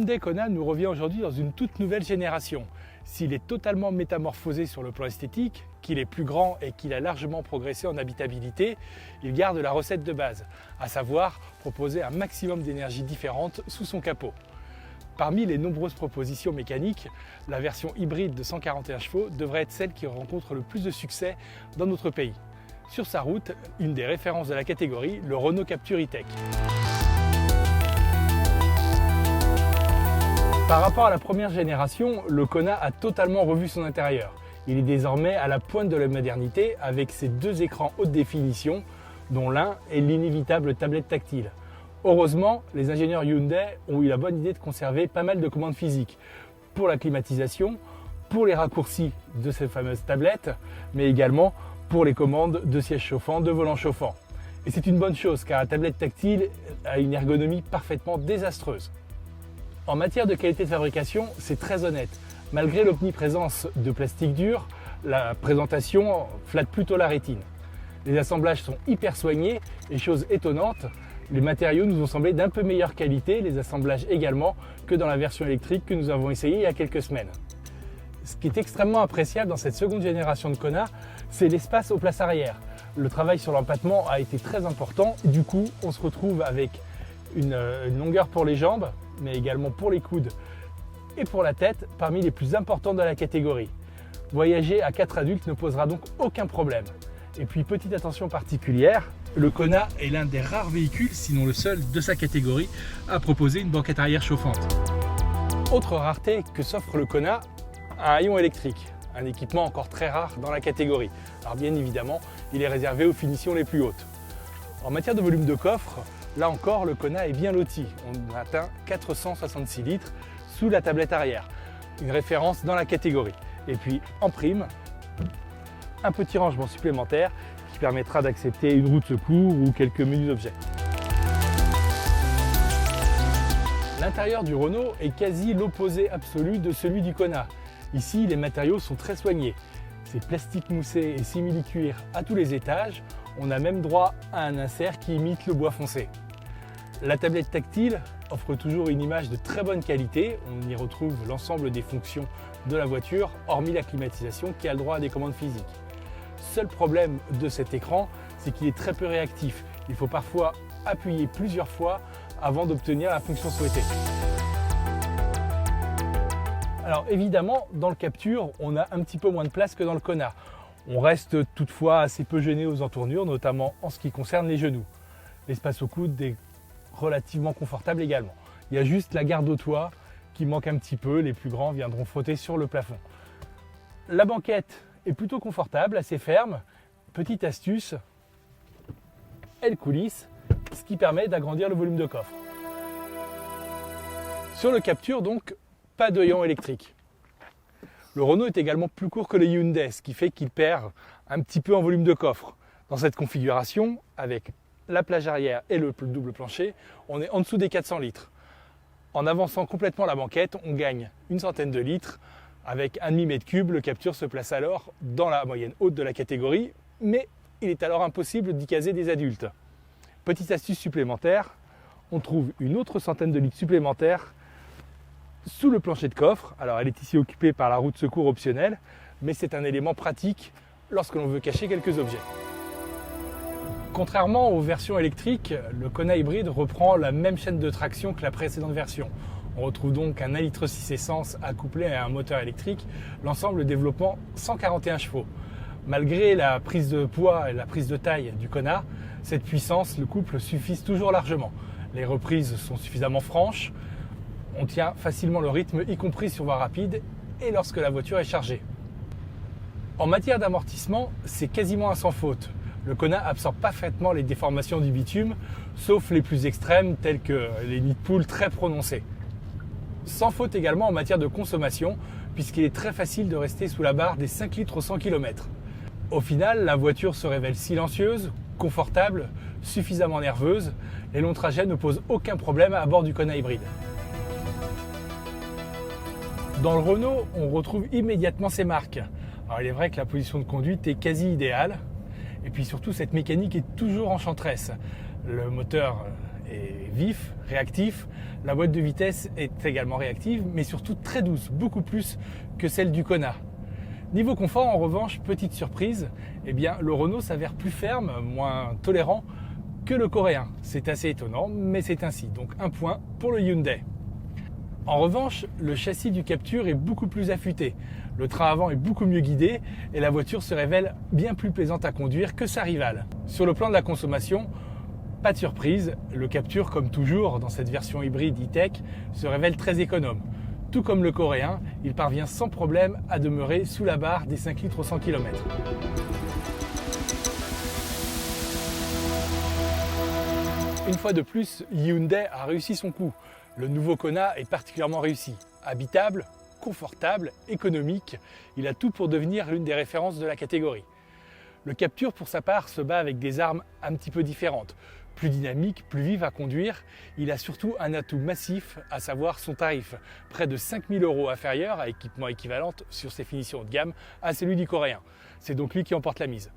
Hyundai Kona nous revient aujourd'hui dans une toute nouvelle génération. S'il est totalement métamorphosé sur le plan esthétique, qu'il est plus grand et qu'il a largement progressé en habitabilité, il garde la recette de base, à savoir proposer un maximum d'énergie différente sous son capot. Parmi les nombreuses propositions mécaniques, la version hybride de 141 chevaux devrait être celle qui rencontre le plus de succès dans notre pays. Sur sa route, une des références de la catégorie, le Renault Captur E-Tech. Par rapport à la première génération, le Kona a totalement revu son intérieur. Il est désormais à la pointe de la modernité avec ses deux écrans haute définition, dont l'un est l'inévitable tablette tactile. Heureusement, les ingénieurs Hyundai ont eu la bonne idée de conserver pas mal de commandes physiques pour la climatisation, pour les raccourcis de ces fameuses tablettes, mais également pour les commandes de sièges chauffants, de volants chauffants. Et c'est une bonne chose car la tablette tactile a une ergonomie parfaitement désastreuse. En matière de qualité de fabrication, c'est très honnête. Malgré l'omniprésence de plastique dur, la présentation flatte plutôt la rétine. Les assemblages sont hyper soignés et chose étonnante, les matériaux nous ont semblé d'un peu meilleure qualité, les assemblages également, que dans la version électrique que nous avons essayée il y a quelques semaines. Ce qui est extrêmement appréciable dans cette seconde génération de Kona, c'est l'espace aux places arrière. Le travail sur l'empattement a été très important, du coup on se retrouve avec une longueur pour les jambes, mais également pour les coudes et pour la tête, parmi les plus importantes de la catégorie. Voyager à 4 adultes ne posera donc aucun problème. Et puis petite attention particulière, le Kona est l'un des rares véhicules, sinon le seul de sa catégorie, à proposer une banquette arrière chauffante. Autre rareté que s'offre le Kona, un haillon électrique, un équipement encore très rare dans la catégorie. Alors bien évidemment, il est réservé aux finitions les plus hautes. En matière de volume de coffre, là encore, le Kona est bien loti. On atteint 466 litres sous la tablette arrière, une référence dans la catégorie. Et puis, en prime, un petit rangement supplémentaire qui permettra d'accepter une roue de secours ou quelques menus objets. L'intérieur du Renault est quasi l'opposé absolu de celui du Kona. Ici, les matériaux sont très soignés. C'est plastique moussé et simili-cuir à tous les étages. On a même droit à un insert qui imite le bois foncé. La tablette tactile offre toujours une image de très bonne qualité. On y retrouve l'ensemble des fonctions de la voiture, hormis la climatisation qui a le droit à des commandes physiques. Seul problème de cet écran, c'est qu'il est très peu réactif. Il faut parfois appuyer plusieurs fois avant d'obtenir la fonction souhaitée. Alors évidemment, dans le Captur, on a un petit peu moins de place que dans le Kona. On reste toutefois assez peu gêné aux entournures, notamment en ce qui concerne les genoux. L'espace au coude est relativement confortable également. Il y a juste la garde au toit qui manque un petit peu, les plus grands viendront frotter sur le plafond. La banquette est plutôt confortable, assez ferme. Petite astuce, elle coulisse, ce qui permet d'agrandir le volume de coffre. Sur le Captur donc, pas de haillon électrique. Le Renault est également plus court que le Hyundai, ce qui fait qu'il perd un petit peu en volume de coffre. Dans cette configuration, avec la plage arrière et le double plancher, on est en dessous des 400 litres. En avançant complètement la banquette, on gagne une centaine de litres. Avec un demi-mètre cube, le Captur se place alors dans la moyenne haute de la catégorie, mais il est alors impossible d'y caser des adultes. Petite astuce supplémentaire, on trouve une autre centaine de litres supplémentaires sous le plancher de coffre. Alors elle est ici occupée par la roue de secours optionnelle, mais c'est un élément pratique lorsque l'on veut cacher quelques objets. Contrairement aux versions électriques, le Kona hybride reprend la même chaîne de traction que la précédente version. On retrouve donc un 1,6 litre essence accouplé à un moteur électrique, l'ensemble développant 141 chevaux. Malgré la prise de poids et la prise de taille du Kona, cette puissance, le couple suffisent toujours largement. Les reprises sont suffisamment franches, on tient facilement le rythme, y compris sur voie rapide et lorsque la voiture est chargée. En matière d'amortissement, c'est quasiment un sans faute. Le Kona absorbe parfaitement les déformations du bitume, sauf les plus extrêmes telles que les nids de poules très prononcés. Sans faute également en matière de consommation, puisqu'il est très facile de rester sous la barre des 5 litres au 100 km. Au final, la voiture se révèle silencieuse, confortable, suffisamment nerveuse. Les longs trajets ne posent aucun problème à bord du Kona hybride. Dans le Renault, on retrouve immédiatement ses marques. Alors il est vrai que la position de conduite est quasi idéale. Et puis surtout, cette mécanique est toujours enchanteresse. Le moteur est vif, réactif. La boîte de vitesse est également réactive, mais surtout très douce, beaucoup plus que celle du Kona. Niveau confort, en revanche, petite surprise, eh bien, le Renault s'avère plus ferme, moins tolérant que le coréen. C'est assez étonnant, mais c'est ainsi. Donc un point pour le Hyundai. En revanche, le châssis du Captur est beaucoup plus affûté. Le train avant est beaucoup mieux guidé et la voiture se révèle bien plus plaisante à conduire que sa rivale. Sur le plan de la consommation, pas de surprise, le Captur, comme toujours dans cette version hybride e-tech, se révèle très économe. Tout comme le coréen, il parvient sans problème à demeurer sous la barre des 5 litres au 100 km. Une fois de plus, Hyundai a réussi son coup. Le nouveau Kona est particulièrement réussi. Habitable, confortable, économique, il a tout pour devenir l'une des références de la catégorie. Le Captur, pour sa part, se bat avec des armes un petit peu différentes. Plus dynamique, plus vive à conduire, il a surtout un atout massif, à savoir son tarif. Près de 5 000 € inférieur à équipement équivalent sur ses finitions haut de gamme à celui du coréen. C'est donc lui qui emporte la mise.